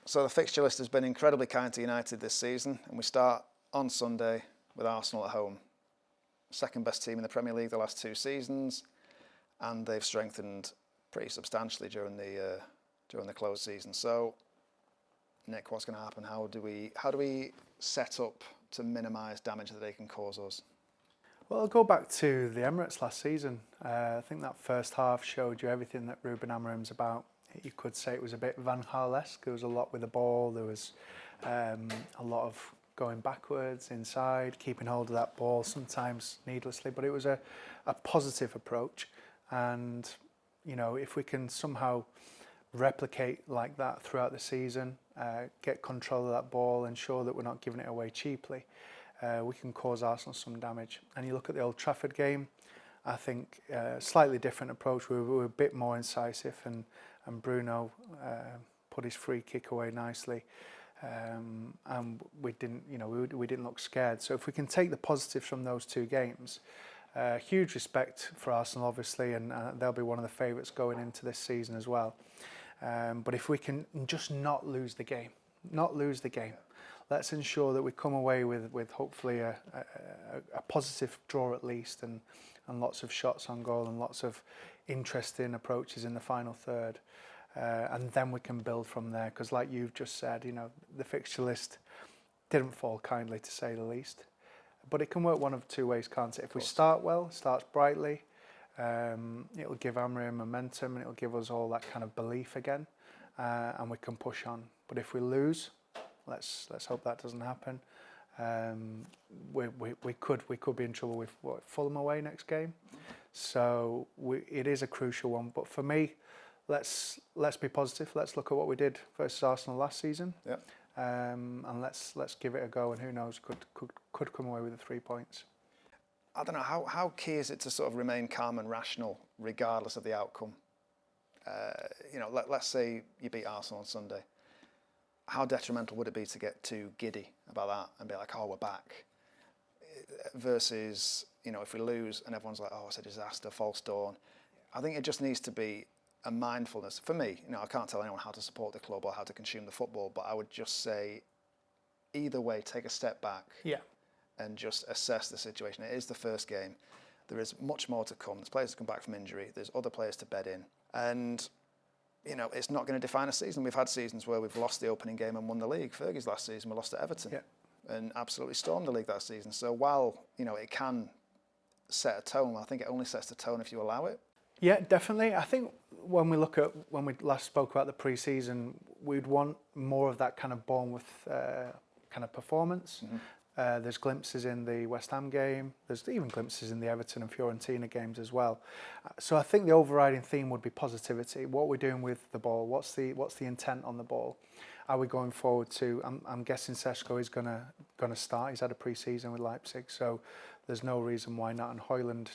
So the fixture list has been incredibly kind to United this season, and we start on Sunday with Arsenal at home. Second best team in the Premier League the last 2 seasons, and they've strengthened pretty substantially during the closed season. So, Nick, what's going to happen? How do we set up to minimise damage that they can cause us? Well, I'll go back to the Emirates last season. I think that first half showed you everything that Ruben Amorim's about. You could say it was a bit Van Gaal-esque. There was a lot with the ball. There was a lot of going backwards, inside, keeping hold of that ball, sometimes needlessly. But it was a positive approach. And, you know, if we can somehow replicate like that throughout the season, get control of that ball, ensure that we're not giving it away cheaply, we can cause Arsenal some damage. And you look at the Old Trafford game, I think slightly different approach. We were a bit more incisive, and Bruno put his free kick away nicely, and we didn't look scared. So if we can take the positives from those 2 games, huge respect for Arsenal, obviously, and they'll be one of the favourites going into this season as well. But if we can just not lose the game, let's ensure that we come away with hopefully a positive draw at least, and lots of shots on goal and lots of interesting approaches in the final third. And then we can build from there, because like you've just said, you know, the fixture list didn't fall kindly, to say the least. But it can work one of 2 ways, can't it? If we start well, starts brightly, it'll give Amorim momentum, and it'll give us all that kind of belief again, and we can push on. But if we lose, let's hope that doesn't happen. We could be in trouble with Fulham away next game. So it is a crucial one. But for me, let's be positive. Let's look at what we did versus Arsenal last season. Yep. And let's give it a go. And who knows, could come away with the 3 points. I don't know, how key is it to sort of remain calm and rational regardless of the outcome? You know, let's say you beat Arsenal on Sunday. How detrimental would it be to get too giddy about that and be like, oh, we're back? Versus, you know, if we lose and everyone's like, oh, it's a disaster, false dawn. I think it just needs to be a mindfulness. For me, you know, I can't tell anyone how to support the club or how to consume the football, but I would just say, either way, take a step back. Yeah. And just assess the situation. It is the first game. There is much more to come. There's players to come back from injury. There's other players to bed in. And, you know, it's not going to define a season. We've had seasons where we've lost the opening game and won the league. Fergie's last season, we lost to Everton and absolutely stormed the league that season. So while, you know, it can set a tone, I think it only sets the tone if you allow it. Yeah, definitely. I think when we last spoke about the pre-season, we'd want more of that kind of Bournemouth kind of performance. Mm-hmm. There's glimpses in the West Ham game. There's even glimpses in the Everton and Fiorentina games as well. So I think the overriding theme would be positivity. What we're doing with the ball. What's the intent on the ball? Are we going forward to? I'm guessing Seško is gonna start. He's had a pre-season with Leipzig, so there's no reason why not. And Højlund,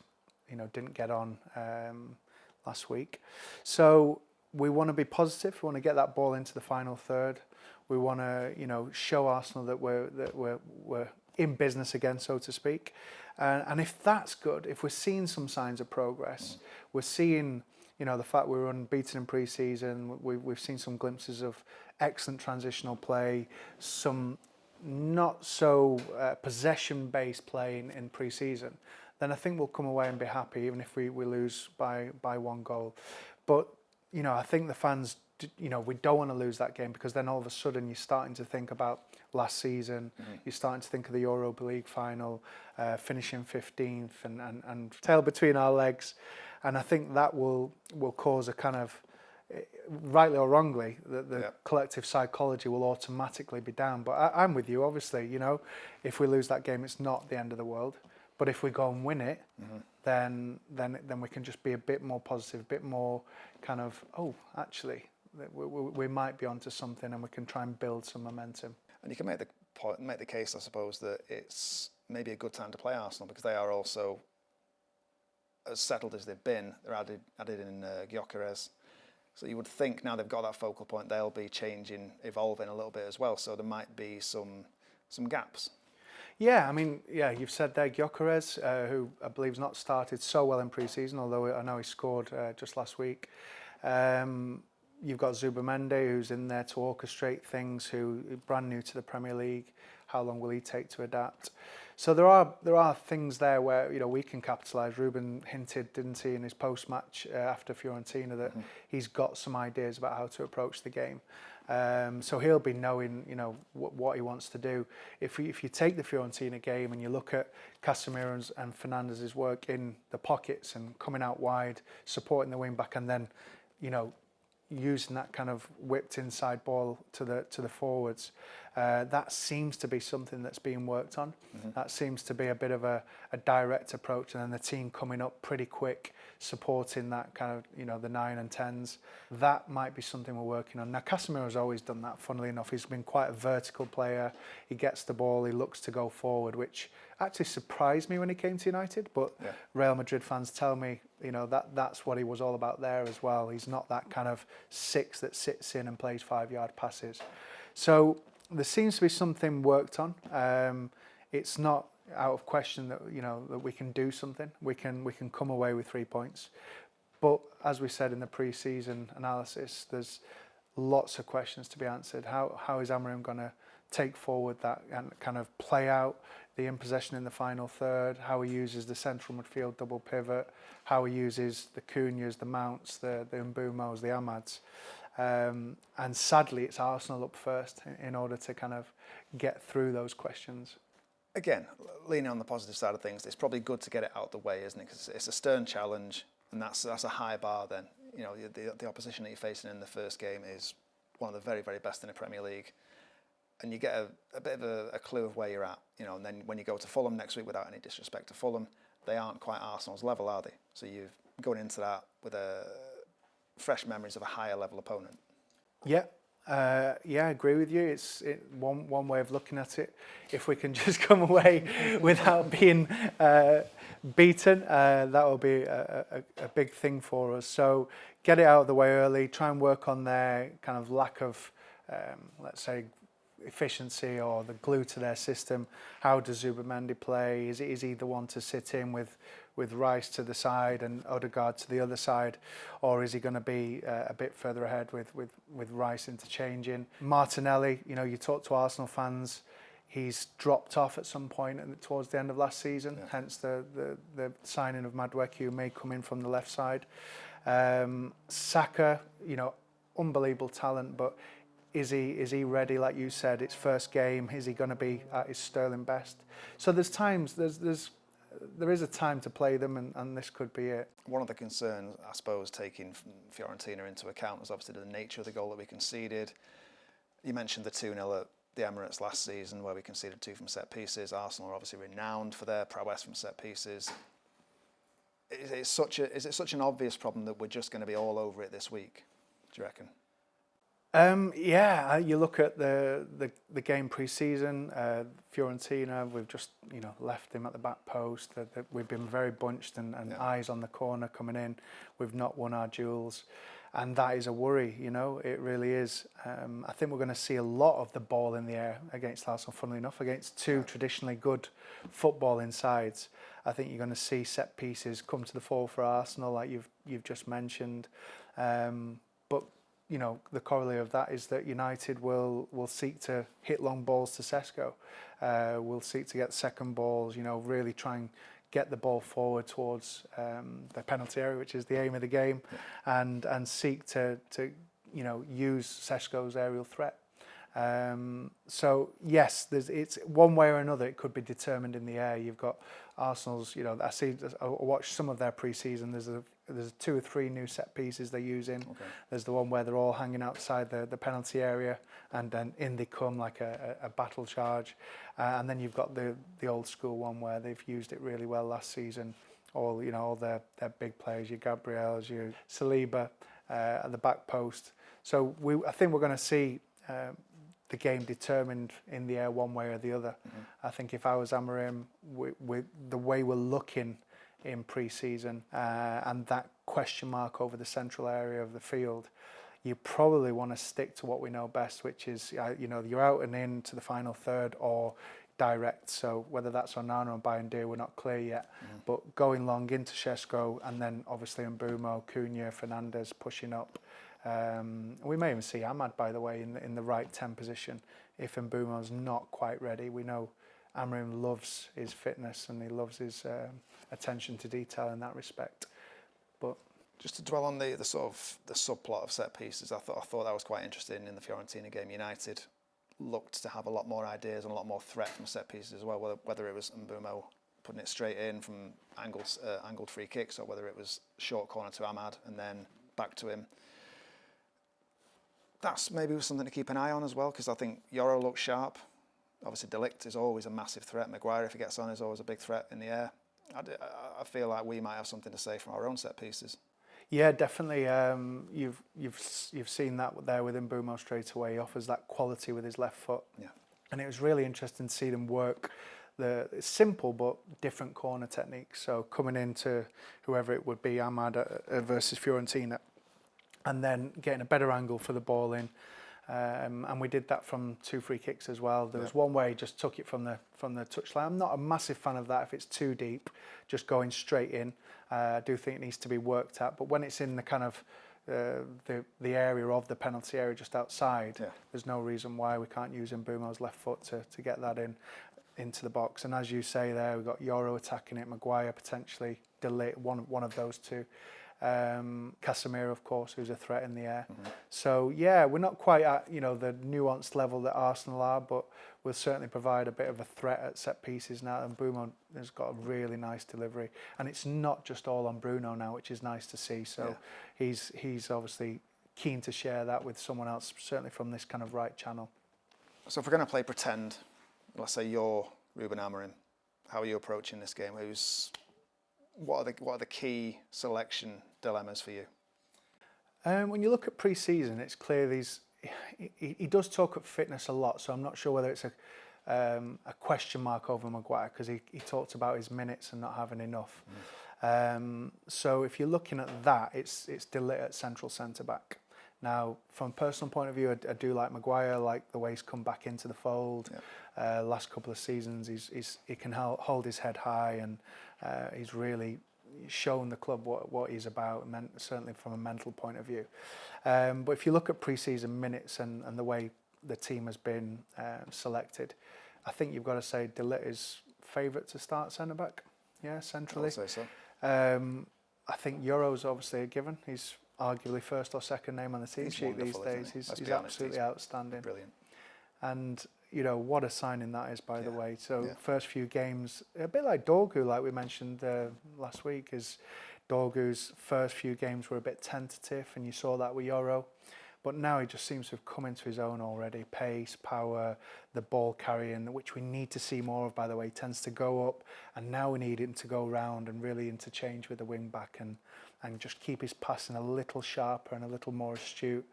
you know, didn't get on last week. So we want to be positive. We want to get that ball into the final third. We want to, you know, show Arsenal that we're in business again, so to speak. And if that's good, if we're seeing some signs of progress, we're seeing, you know, the fact we were unbeaten in pre-season. We've seen some glimpses of excellent transitional play, some not so possession-based play in pre-season. Then I think we'll come away and be happy, even if we lose by 1 goal. But, you know, I think the fans, you know, we don't want to lose that game, because then all of a sudden you're starting to think about last season. Mm-hmm. You're starting to think of the Europa League final, finishing 15th and tail between our legs. And I think that will cause a kind of, rightly or wrongly, the collective psychology will automatically be down. But I'm with you, obviously. You know, if we lose that game, it's not the end of the world. But if we go and win it, then we can just be a bit more positive, a bit more kind of, oh, actually, we might be onto something, and we can try and build some momentum. And you can make the case, I suppose, that it's maybe a good time to play Arsenal, because they are also, as settled as they've been, they're added in Gyökeres. So you would think now they've got that focal point, they'll be changing, evolving a little bit as well. So there might be some gaps. Yeah, I mean, yeah, you've said there, Gyökeres, who I believe has not started so well in pre-season, although I know he scored just last week. You've got Zubamendi, who's in there to orchestrate things, who is brand new to the Premier League. How long will he take to adapt? So there are things there where we can capitalise. Ruben hinted, didn't he, in his post-match after Fiorentina that he's got some ideas about how to approach the game. So he'll be knowing what he wants to do. If you take the Fiorentina game and you look at Casemiro's and Fernandez's work in the pockets and coming out wide, supporting the wing back, and then using that kind of whipped inside ball to the forwards, that seems to be something that's being worked on. That seems to be a bit of a direct approach, and then the team coming up pretty quick, supporting that kind of the 9 and 10s. That might be something we're working on. Now Casemiro's always done that, funnily enough. He's been quite a vertical player. He gets the ball, he looks to go forward, which actually surprised me when he came to United, but Real Madrid fans tell me that's what he was all about there as well. He's not that kind of 6 that sits in and plays 5-yard passes. So there seems to be something worked on. It's not out of question that that we can do something. We can come away with 3 points. But as we said in the pre-season analysis, there's lots of questions to be answered. How is Amorim going to take forward that and kind of play out the impossession in the final third, how he uses the central midfield double pivot, how he uses the Cunhas, the Mounts, the Mbumos, the Amads. And sadly, it's Arsenal up first in order to kind of get through those questions. Again, leaning on the positive side of things, it's probably good to get it out of the way, isn't it? Because it's a stern challenge, and that's a high bar then. The opposition that you're facing in the first game is one of the very, very best in the Premier League. And you get a bit of a clue of where you're at, and then when you go to Fulham next week, without any disrespect to Fulham, they aren't quite Arsenal's level, are they? So you're going into that with fresh memories of a higher level opponent. Yeah, I agree with you. It's one way of looking at it. If we can just come away without being beaten, that will be a big thing for us. So get it out of the way early, try and work on their kind of lack of, let's say, efficiency or the glue to their system. How does Zubamendi play? Is he the one to sit in with Rice to the side and Odegaard to the other side, or is he going to be a bit further ahead with Rice interchanging? Martinelli, you talk to Arsenal fans, he's dropped off at some point towards the end of last season, hence the signing of Madueke, who may come in from the left side. Saka, unbelievable talent, but is he ready? Like you said, it's first game. Is he going to be at his sterling best? So there's times, there is a time to play them, and this could be it. One of the concerns, I suppose, taking Fiorentina into account was obviously the nature of the goal that we conceded. You mentioned the 2-0 at the Emirates last season, where we conceded 2 from set pieces. Arsenal are obviously renowned for their prowess from set pieces. Is it such an obvious problem that we're just going to be all over it this week, do you reckon? You look at the game pre-season, Fiorentina, we've just left him at the back post. We've been very bunched and eyes on the corner coming in. We've not won our duels, and that is a worry. It really is. I think we're going to see a lot of the ball in the air against Arsenal. Funnily enough, against two traditionally good footballing sides, I think you're going to see set pieces come to the fore for Arsenal, like you've just mentioned. But the corollary of that is that United will seek to hit long balls to Sesko. Will seek to get second balls, really try and get the ball forward towards the penalty area, which is the aim of the game, and seek to use Sesko's aerial threat. So yes, it's one way or another. It could be determined in the air. You've got Arsenal's. I watched some of their pre-season. There's 2 or 3 new set pieces they're using. Okay. There's the one where they're all hanging outside the penalty area, and then in they come like a battle charge. And then you've got the old school one where they've used it really well last season. All their big players, your Gabriels, your Saliba at the back post. So I think we're going to see the game determined in the air one way or the other. I think if I was Amorim, with the way we're looking in pre-season and that question mark over the central area of the field, you probably want to stick to what we know best, which is you're out and in to the final third or direct. So whether that's Onana or Bayern, we're not clear yet. But going long into Sesko, and then obviously Mbeumo, Cunha, Fernandez pushing up, We may even see Ahmad, by the way, in the right 10 position if Mbeumo's not quite ready. We know Amorim loves his fitness and he loves his attention to detail in that respect. But just to dwell on the sort of the subplot of set pieces, I thought that was quite interesting in the Fiorentina game. United looked to have a lot more ideas and a lot more threat from set pieces as well, whether it was Mbeumo putting it straight in from angled free kicks, or whether it was short corner to Ahmad and then back to him. That's maybe something to keep an eye on as well, because I think Yoro looks sharp. Obviously, De Ligt is always a massive threat. Maguire, if he gets on, is always a big threat in the air. I feel like we might have something to say from our own set pieces. Yeah, definitely. You've seen that there with Mbeumo straight away. He offers that quality with his left foot. Yeah. And it was really interesting to see them work the simple but different corner techniques. So coming into whoever it would be, Ahmad versus Fiorentina, and then getting a better angle for the ball in. And we did that from 2 free kicks as well. There was one where he just took it from the touchline. I'm not a massive fan of that if it's too deep, just going straight in. I do think it needs to be worked at. But when it's in the kind of the area of the penalty area just outside, there's no reason why we can't use Mbeumo's left foot to get that into the box. And as you say there, we've got Yoro attacking it, Maguire potentially, De Ligt, one of those two. Casemiro, of course, who's a threat in the air. So yeah, we're not quite at the nuanced level that Arsenal are, but we'll certainly provide a bit of a threat at set pieces now. And Mbeumo has got a really nice delivery, and it's not just all on Bruno now, which is nice to see. So he's obviously keen to share that with someone else, certainly from this kind of right channel. So if we're going to play pretend, let's say you're Ruben Amorim, how are you approaching this game? What are the key selection dilemmas for you? When you look at pre-season, it's clear he does talk up fitness a lot, so I'm not sure whether it's a question mark over Maguire, because he talked about his minutes and not having enough. So if you're looking at that, it's De Ligt at central centre-back. Now, from a personal point of view, I do like Maguire, like the way he's come back into the fold. Last couple of seasons, he can hold his head high, and he's really shown the club what he's about, certainly from a mental point of view. But if you look at pre-season minutes and the way the team has been selected, I think you've got to say De Ligt is favourite to start centre-back, centrally. I'd say so. I think Yoro's obviously a given. He's arguably first or second name on the team sheet these days. He's absolutely outstanding. Brilliant. And what a signing that is, by the way. So first few games, a bit like Dorgu, like we mentioned last week, is Dorgu's first few games were a bit tentative, and you saw that with Yoro. But now he just seems to have come into his own already. Pace, power, the ball carrying, which we need to see more of, by the way. He tends to go up, and now we need him to go round and really interchange with the wing back and just keep his passing a little sharper and a little more astute.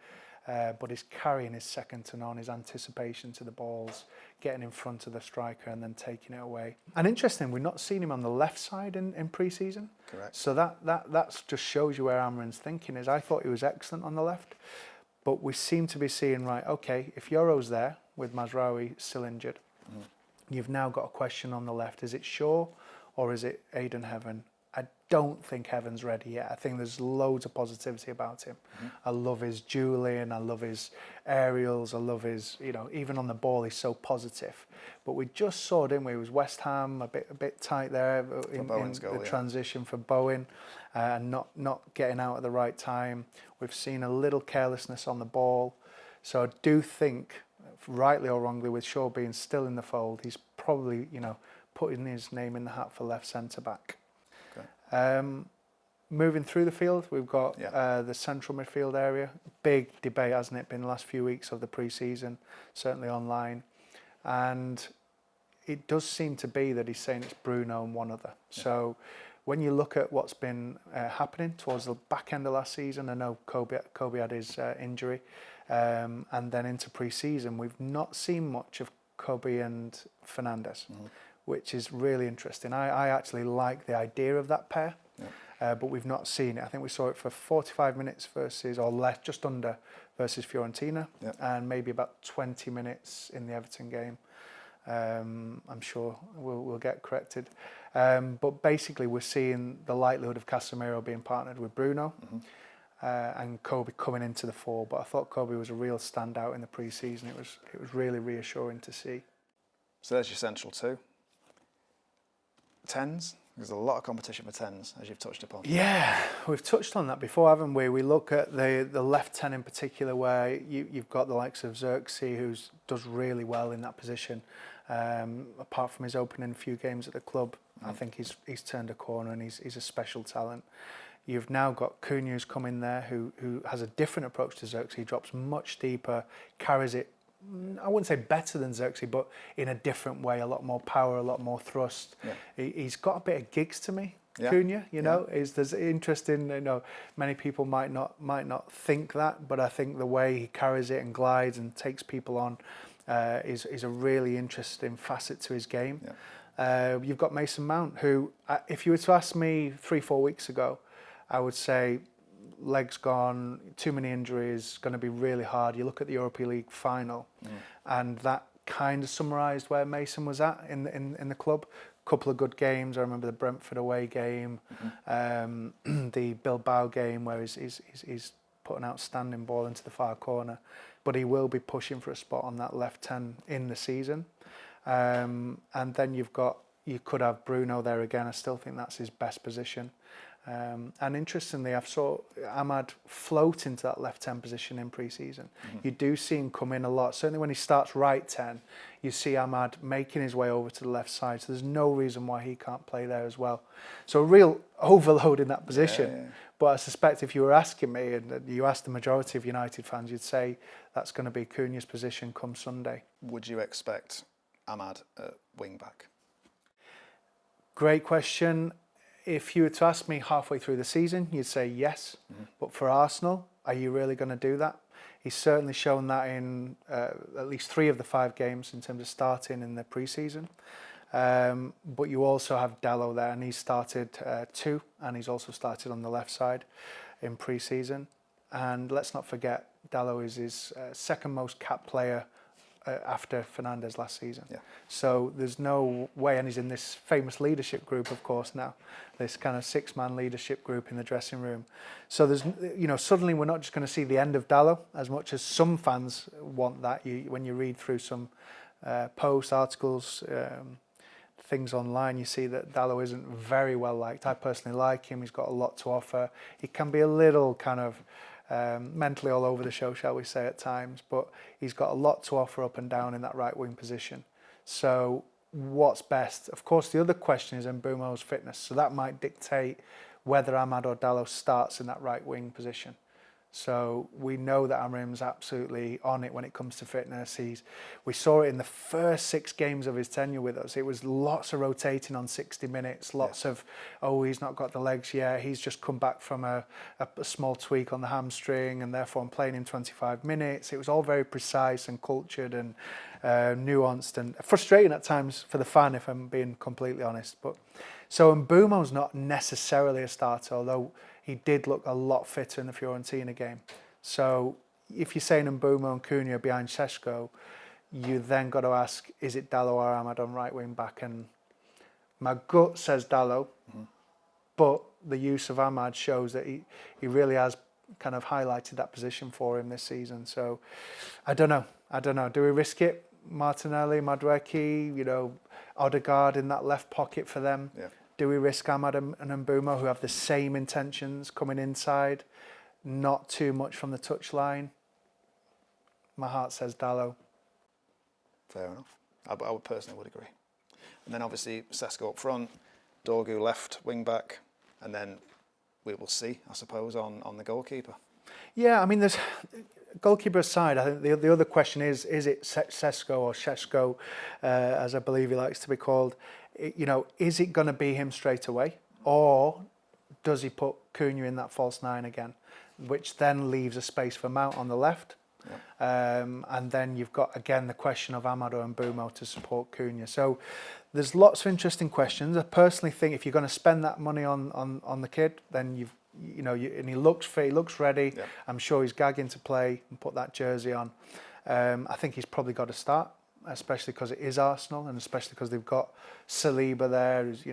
But his carrying is second to none, his anticipation to the balls, getting in front of the striker and then taking it away. And interesting, we've not seen him on the left side in pre-season. Correct. So that just shows you where Amorim's thinking is. I thought he was excellent on the left, but we seem to be seeing, right, okay, if Yoro's there with Mazraoui still injured, you've now got a question on the left. Is it Shaw or is it Aidan Heaven? I don't think Heaven's ready yet. I think there's loads of positivity about him. I love his dueling, I love his aerials, I love his, even on the ball, he's so positive. But we just saw, didn't we? It was West Ham, a bit tight there in the transition for Bowen, and not getting out at the right time. We've seen a little carelessness on the ball. So I do think, rightly or wrongly, with Shaw being still in the fold, he's probably, putting his name in the hat for left centre-back. Moving through the field, we've got the central midfield area. Big debate, hasn't it, been the last few weeks of the pre-season, certainly online. And it does seem to be that he's saying it's Bruno and one other. So when you look at what's been happening towards the back end of last season, I know Kobe had his injury, and then into pre-season, we've not seen much of Kobe and Fernandes. Which is really interesting. I actually like the idea of that pair, but we've not seen it. I think we saw it for 45 minutes versus, or less, just under, versus Fiorentina, and maybe about 20 minutes in the Everton game. I'm sure we'll get corrected. But basically, we're seeing the likelihood of Casemiro being partnered with Bruno. and Kobe coming into the fore. But I thought Kobe was a real standout in the pre-season. It was really reassuring to see. So there's your central two. 10s. There's a lot of competition for 10s, as you've touched upon. Yeah, we've touched on that before, haven't we? We look at the left 10 in particular, where you've got the likes of Xerxes, who does really well in that position. Apart from his opening few games at the club, I think he's turned a corner and he's a special talent. You've now got Cunha who's come in there, who has a different approach to Xerxes. He drops much deeper, carries it, I wouldn't say better than Xerxes, but in a different way, a lot more power, a lot more thrust. Yeah. He's got a bit of gigs to me, yeah. Cunha, you know, there's interesting, you know, many people might not think that, but I think the way he carries it and glides and takes people on is a really interesting facet to his game. Yeah. You've got Mason Mount, who, if you were to ask me 3-4 weeks ago, I would say legs gone, too many injuries, going to be really hard. You look at the Europa League final, and that kind of summarised where Mason was at in the club. Couple of good games. I remember the Brentford away game, the Bilbao game where he's put an outstanding ball into the far corner. But he will be pushing for a spot on that left 10 in the season. And then you could have Bruno there again. I still think that's his best position. And interestingly, I've saw Ahmad float into that left 10 position in pre-season. You do see him come in a lot. Certainly when he starts right 10, you see Ahmad making his way over to the left side. So there's no reason why he can't play there as well. So a real overload in that position. Yeah. But I suspect if you were asking me, and you asked the majority of United fans, you'd say that's going to be Cunha's position come Sunday. Would you expect Ahmad at wing back? Great question. If you were to ask me halfway through the season, you'd say yes. But for Arsenal, are you really going to do that? He's certainly shown that in at least 3 of the 5 games in terms of starting in the pre-season. But you also have Dalot there, and he's started 2, and he's also started on the left side in pre-season. And let's not forget, Dalot is his second most capped player after Fernandes last season. Yeah. So there's no way, and he's in this famous leadership group, of course, now, this kind of 6-man leadership group in the dressing room. So there's, you know, suddenly we're not just going to see the end of Dalot, as much as some fans want that. When you read through some posts, articles, things online, you see that Dalot isn't very well liked. I personally like him. He's got a lot to offer. He can be a little kind of mentally all over the show, shall we say, at times, but he's got a lot to offer up and down in that right wing position. So what's best? Of course, the other question is Mbeumo's fitness, so that might dictate whether Ahmad or Dalot starts in that right wing position. So we know that Amrim's absolutely on it when it comes to fitness. We saw it in the first 6 games of his tenure with us. It was lots of rotating on 60 minutes, lots of, he's not got the legs yet. He's just come back from a small tweak on the hamstring, and therefore I'm playing him 25 minutes. It was all very precise and cultured and nuanced, and frustrating at times for the fan, if I'm being completely honest. But so Mbeumo's not necessarily a starter, although he did look a lot fitter in the Fiorentina game. So if you're saying Mbeumo and Cunha behind Šeško, you then got to ask, is it Dalot or Ahmad on right wing back? And my gut says Dalot, but the use of Ahmad shows that he really has kind of highlighted that position for him this season. So I don't know. Do we risk it? Martinelli, Madueke, you know, Odegaard in that left pocket for them. Yeah. Do we risk Ahmad and Mbeumo, who have the same intentions coming inside, not too much from the touchline? My heart says Dalot. Fair enough. I would personally would agree. And then obviously Šeško up front, Dorgu left wing back, and then we will see, I suppose, on the goalkeeper. Yeah, I mean, there's goalkeeper aside, I think the other question is it Šeško or Šeško, as I believe he likes to be called? You know, is it going to be him straight away, or does he put Cunha in that false 9 again, which then leaves a space for Mount on the left? Yeah. And then you've got, again, the question of Ahmad or Mbeumo to support Cunha. So there's lots of interesting questions. I personally think if you're going to spend that money on the kid, then and he looks fit, he looks ready. Yeah. I'm sure he's gagging to play and put that jersey on. I think he's probably got to start. especially because it is Arsenal, and especially because they've got Saliba there, who's,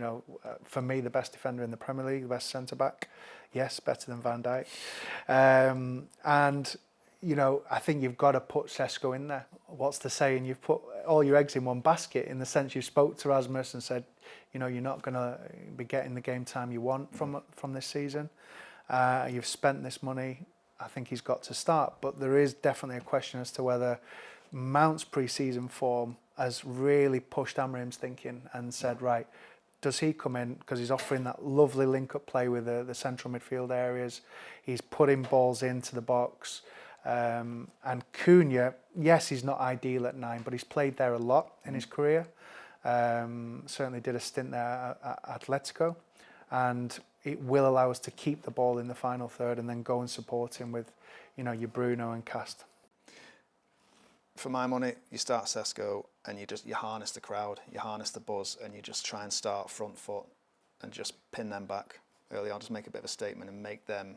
for me, the best defender in the Premier League, the best centre-back. Yes, better than Van Dijk. And I think you've got to put Sesko in there. What's the saying? You've put all your eggs in one basket, in the sense you spoke to Rasmus and said, you're not going to be getting the game time you want from this season. You've spent this money. I think he's got to start. But there is definitely a question as to whether Mount's pre-season form has really pushed Amorim's thinking and said, right, does he come in, because he's offering that lovely link-up play with the central midfield areas. He's putting balls into the box. And Cunha, yes, he's not ideal at 9, but he's played there a lot in his career. Certainly did a stint there at Atletico. And it will allow us to keep the ball in the final third and then go and support him with, your Bruno and Cast. For my money, you start Sesko and you harness the crowd, you harness the buzz, and you just try and start front foot and just pin them back early on, just make a bit of a statement and make them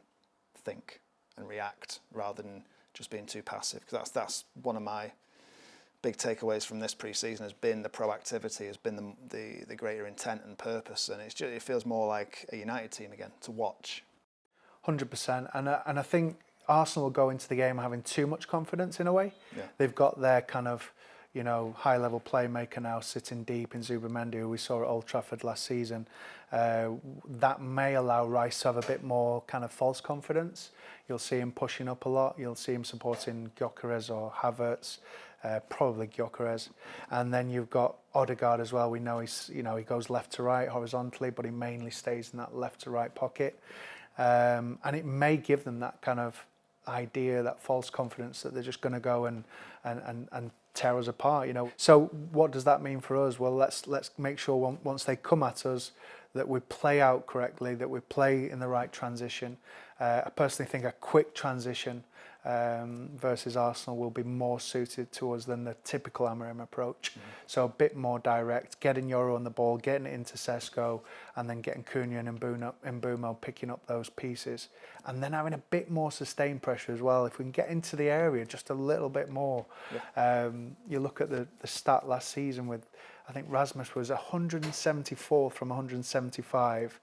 think and react rather than just being too passive. Because that's one of my big takeaways from this pre-season has been the proactivity, has been the greater intent and purpose, and it feels more like a United team again to watch. 100%, and I think Arsenal will go into the game having too much confidence in a way. Yeah. They've got their kind of, high-level playmaker now sitting deep in Zubimendi, who we saw at Old Trafford last season. That may allow Rice to have a bit more kind of false confidence. You'll see him pushing up a lot. You'll see him supporting Gyökeres or Havertz, probably Gyökeres. And then you've got Odegaard as well. We know he goes left to right horizontally, but he mainly stays in that left to right pocket. And it may give them that kind of idea, that false confidence that they're just going to go and tear us apart, So what does that mean for us? Well, let's make sure once they come at us that we play out correctly, that we play in the right transition. I personally think a quick transition versus Arsenal will be more suited to us than the typical Amorim approach. So a bit more direct, getting Euro on the ball, getting it into Sesko, and then getting Cunha and Mbeumo picking up those pieces. And then having a bit more sustained pressure as well. If we can get into the area just a little bit more. Yeah. You look at the stat last season with, I think Rasmus was 174th from 175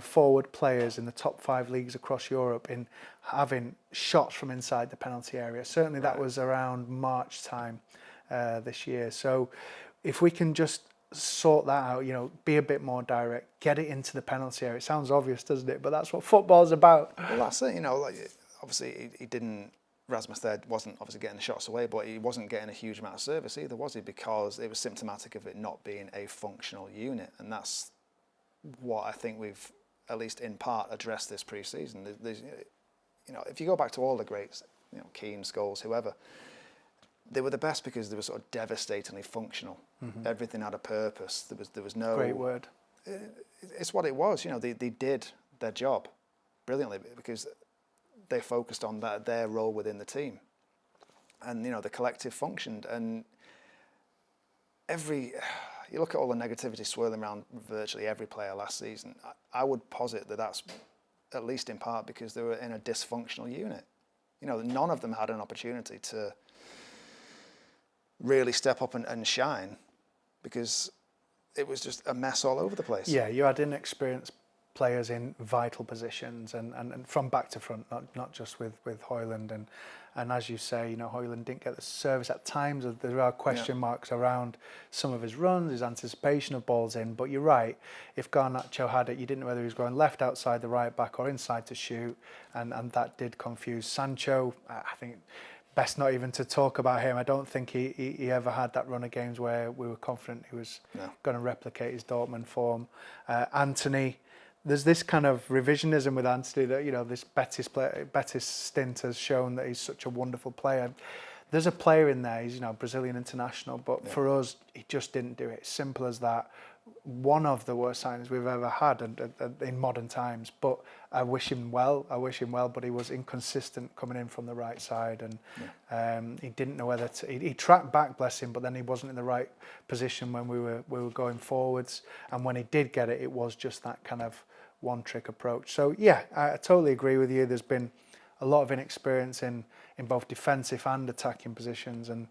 forward players in the top 5 leagues across Europe in having shots from inside the penalty area. Certainly that was around March time this year. So if we can just sort that out, be a bit more direct, get it into the penalty area. It sounds obvious, doesn't it? But that's what football's about. Well, that's it. Obviously he didn't. Rasmus there wasn't obviously getting the shots away, but he wasn't getting a huge amount of service either, was he? Because it was symptomatic of it not being a functional unit, and that's what I think we've, at least in part, addressed this pre-season. If you go back to all the greats, Keane, Scholes, whoever, they were the best because they were sort of devastatingly functional. Mm-hmm. Everything had a purpose. There was no great word. It's what it was. They did their job brilliantly because they focused on their role within the team, and the collective functioned. And you look at all the negativity swirling around virtually every player last season. I would posit that's at least in part because they were in a dysfunctional unit. None of them had an opportunity to really step up and shine because it was just a mess all over the place. Yeah, you had inexperienced players in vital positions and from back to front, not just with Højlund and as you say, Højlund didn't get the service at times. There are question marks around some of his runs, his anticipation of balls in. But you're right, if Garnacho had it, you didn't know whether he was going left outside the right back or inside to shoot, and that did confuse Sancho. I think best not even to talk about him. I don't think he ever had that run of games where we were confident he was going to replicate his Dortmund form. Anthony. There's this kind of revisionism with Anthony that, this Betis stint has shown that he's such a wonderful player. There's a player in there, he's, Brazilian international, but for us, he just didn't do it. Simple as that. One of the worst signings we've ever had in modern times, but I wish him well, but he was inconsistent coming in from the right side, and he didn't know whether to, he tracked back, bless him, but then he wasn't in the right position when we were going forwards, and when he did get it, it was just that kind of one-trick approach. So yeah, I totally agree with you. There's been a lot of inexperience in both defensive and attacking positions, and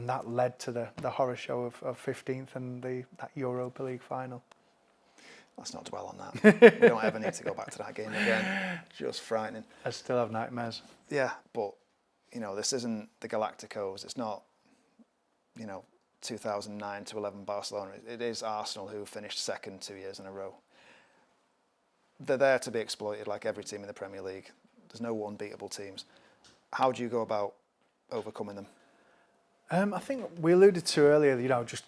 that led to the horror show of 15th and that Europa League final. Let's not dwell on that. We don't ever need to go back to that game again. Just frightening. I still have nightmares. Yeah, but this isn't the Galacticos. It's not 2009 to 11 Barcelona. It is Arsenal, who finished second 2 years in a row. They're there to be exploited like every team in the Premier League. There's no unbeatable teams. How do you go about overcoming them? I think we alluded to earlier, just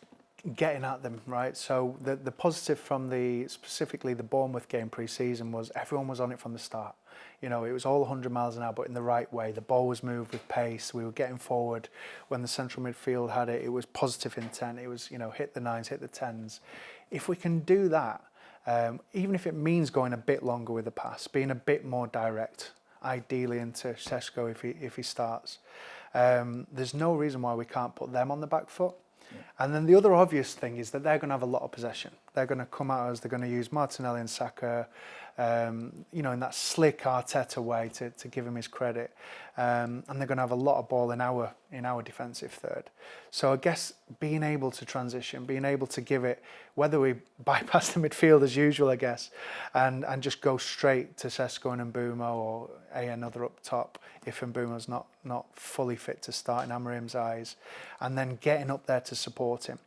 getting at them, right? So the positive from specifically the Bournemouth game pre-season was everyone was on it from the start. It was all 100 miles an hour, but in the right way. The ball was moved with pace. We were getting forward. When the central midfield had it, it was positive intent. It was, hit the 9s, hit the 10s. If we can do that, even if it means going a bit longer with the pass, being a bit more direct, ideally into Šeško if he starts, there's no reason why we can't put them on the back foot. Yeah. And then the other obvious thing is that they're going to have a lot of possession. They're going to come at us. They're going to use Martinelli and Saka, in that slick Arteta way to give him his credit. And they're going to have a lot of ball in our defensive third. So I guess being able to transition, being able to give it, whether we bypass the midfield as usual, I guess, and just go straight to Šeško and Mbeumo, or another up top if Mbeumo's not fully fit to start in Amorim's eyes, and then getting up there to support him.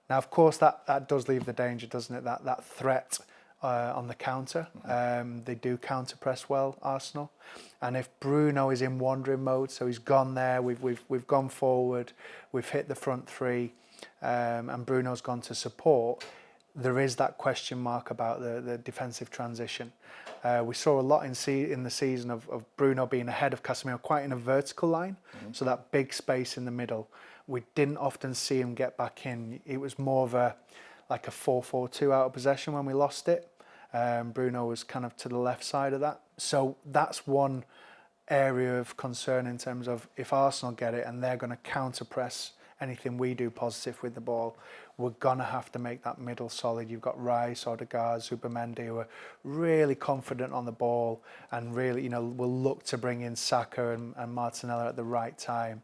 Now, of course, that does leave the danger, doesn't it? That threat on the counter. They do counter press well, Arsenal, and if Bruno is in wandering mode, so he's gone there, we've gone forward, we've hit the front three, and Bruno's gone to support, there is that question mark about the defensive transition. We saw a lot in the season of Bruno being ahead of Casemiro quite in a vertical line, so that big space in the middle. We didn't often see him get back in. It was more of a 4-4-2 out of possession when we lost it. Bruno was kind of to the left side of that. So that's one area of concern in terms of if Arsenal get it and they're going to counter press anything we do positive with the ball, we're going to have to make that middle solid. You've got Rice, Odegaard, Zubimendi, who are really confident on the ball and really, will look to bring in Saka and Martinelli at the right time.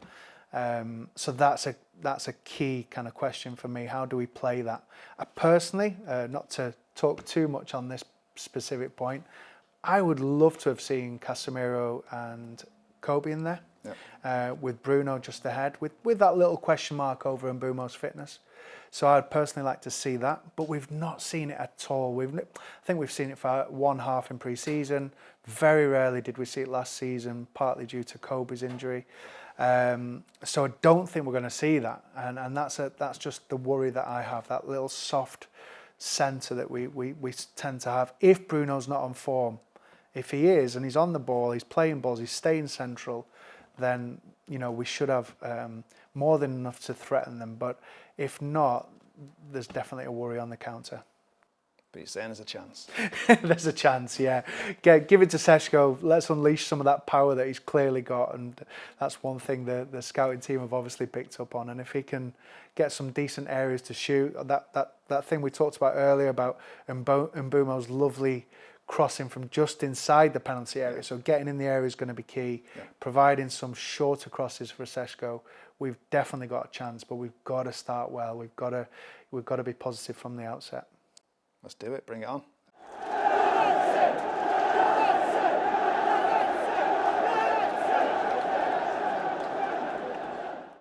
So that's a key kind of question for me. How do we play that? Personally, not to talk too much on this specific point, I would love to have seen Casemiro and Kobe in there. Yep. With Bruno just ahead, with that little question mark over Mbeumo's fitness. So I'd personally like to see that, but we've not seen it at all. I think we've seen it for one half in pre-season. Very rarely did we see it last season, partly due to Kobe's injury. So I don't think we're going to see that, and that's just the worry that I have. That little soft centre that we tend to have if Bruno's not on form. If he is and he's on the ball, he's playing balls, he's staying central, then we should have more than enough to threaten them. But if not, there's definitely a worry on the counter. But you're saying there's a chance. There's a chance, yeah. Give it to Šeško. Let's unleash some of that power that he's clearly got, and that's one thing the scouting team have obviously picked up on. And if he can get some decent areas to shoot, that thing we talked about earlier about Mbeumo's lovely crossing from just inside the penalty area. So getting in the area is going to be key. Yeah. Providing some shorter crosses for Šeško, we've definitely got a chance, but we've got to start well. We've got to be positive from the outset. Let's do it. Bring it on.